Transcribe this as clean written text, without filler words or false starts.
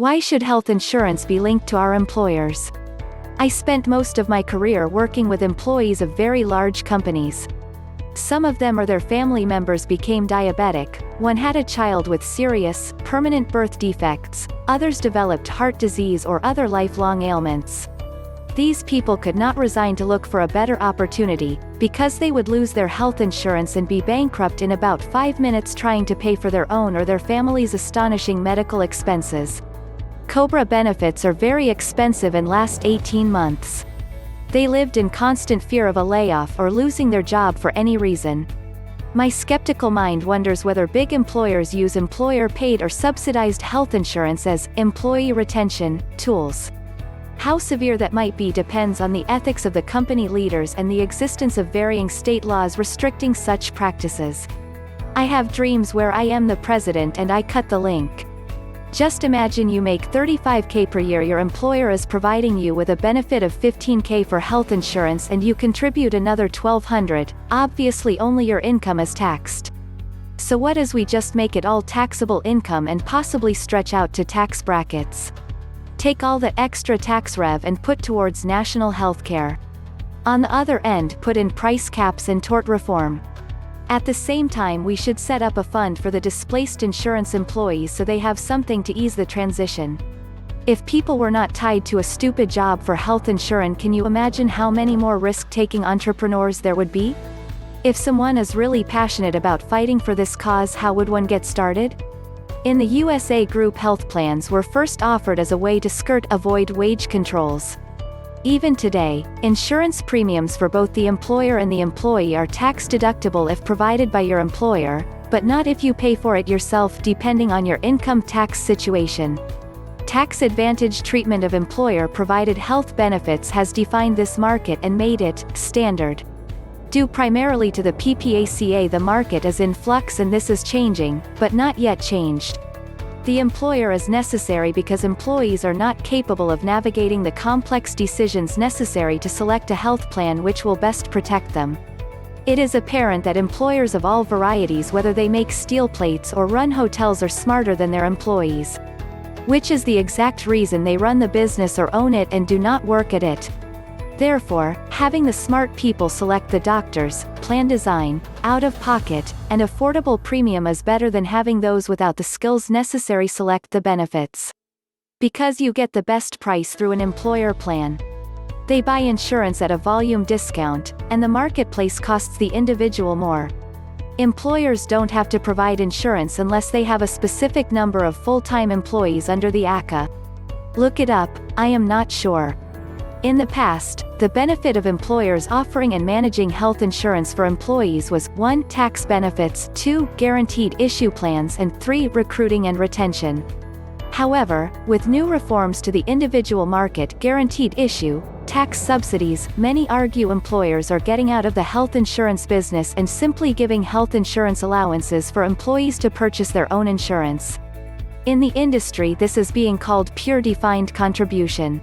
Why should health insurance be linked to our employers? I spent most of my career working with employees of very large companies. Some of them or their family members became diabetic, one had a child with serious, permanent birth defects, others developed heart disease or other lifelong ailments. These people could not resign to look for a better opportunity, because they would lose their health insurance and be bankrupt in about 5 minutes trying to pay for their own or their family's astonishing medical expenses. COBRA benefits are very expensive and last 18 months. They lived in constant fear of a layoff or losing their job for any reason. My skeptical mind wonders whether big employers use employer-paid or subsidized health insurance as employee retention tools. How severe that might be depends on the ethics of the company leaders and the existence of varying state laws restricting such practices. I have dreams where I am the president and I cut the link. Just imagine you make $35,000 per year, your employer is providing you with a benefit of $15,000 for health insurance and you contribute another $1,200, obviously only your income is taxed. So what as we just make it all taxable income and possibly stretch out to tax brackets? Take all the extra tax rev and put towards national health care. On the other end, put in price caps and tort reform. At the same time, we should set up a fund for the displaced insurance employees so they have something to ease the transition. If people were not tied to a stupid job for health insurance, can you imagine how many more risk-taking entrepreneurs there would be? If someone is really passionate about fighting for this cause, how would one get started? In the USA, group health plans were first offered as a way to avoid wage controls. Even today, insurance premiums for both the employer and the employee are tax-deductible if provided by your employer, but not if you pay for it yourself depending on your income tax situation. Tax advantage treatment of employer-provided health benefits has defined this market and made it standard. Due primarily to the PPACA, the market is in flux and this is changing, but not yet changed. The employer is necessary because employees are not capable of navigating the complex decisions necessary to select a health plan which will best protect them. It is apparent that employers of all varieties, whether they make steel plates or run hotels, are smarter than their employees. Which is the exact reason they run the business or own it and do not work at it. Therefore, having the smart people select the doctors, plan design, out-of-pocket, and affordable premium is better than having those without the skills necessary select the benefits. Because you get the best price through an employer plan. They buy insurance at a volume discount, and the marketplace costs the individual more. Employers don't have to provide insurance unless they have a specific number of full-time employees under the ACA. Look it up, I am not sure. In the past, the benefit of employers offering and managing health insurance for employees was 1. Tax benefits, 2. Guaranteed issue plans, and 3. Recruiting and retention. However, with new reforms to the individual market, guaranteed issue, tax subsidies, many argue employers are getting out of the health insurance business and simply giving health insurance allowances for employees to purchase their own insurance. In the industry, this is being called pure defined contribution.